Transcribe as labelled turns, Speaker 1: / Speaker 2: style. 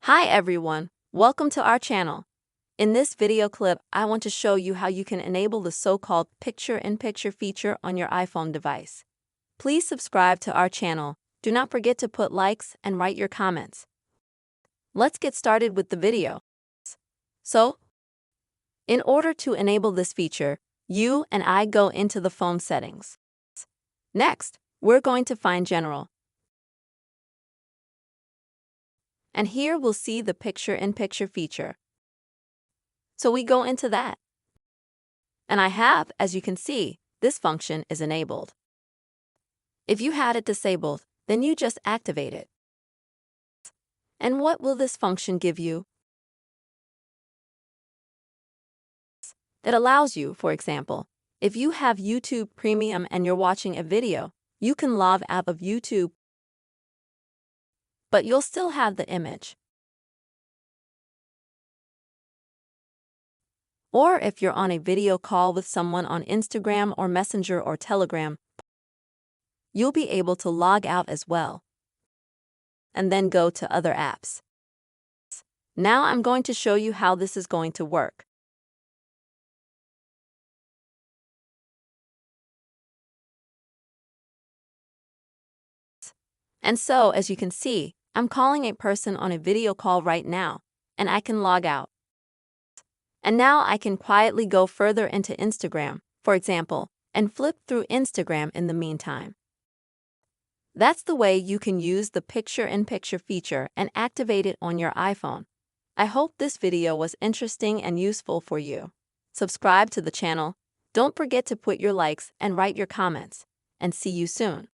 Speaker 1: Hi everyone, welcome to our channel. In this video clip, I want to show you how you can enable the so-called picture-in-picture feature on your iPhone device. Please subscribe to our channel. Do not forget to put likes and write your comments. Let's get started with the video. So, in order to enable this feature, you and I go into the phone settings. Next, we're going to find General. And here we'll see the picture-in-picture feature. So we go into that. And as you can see, this function is enabled. If you had it disabled, then you just activate it. And what will this function give you? It allows you, for example, if you have YouTube Premium and you're watching a video, you can log out of YouTube, but you'll still have the image. Or if you're on a video call with someone on Instagram or Messenger or Telegram, you'll be able to log out as well, and then go to other apps. Now I'm going to show you how this is going to work. And so, as you can see, I'm calling a person on a video call right now, and I can log out. And now I can quietly go further into Instagram, for example, and flip through Instagram in the meantime. That's the way you can use the picture-in-picture feature and activate it on your iPhone. I hope this video was interesting and useful for you. Subscribe to the channel. Don't forget to put your likes and write your comments. And see you soon.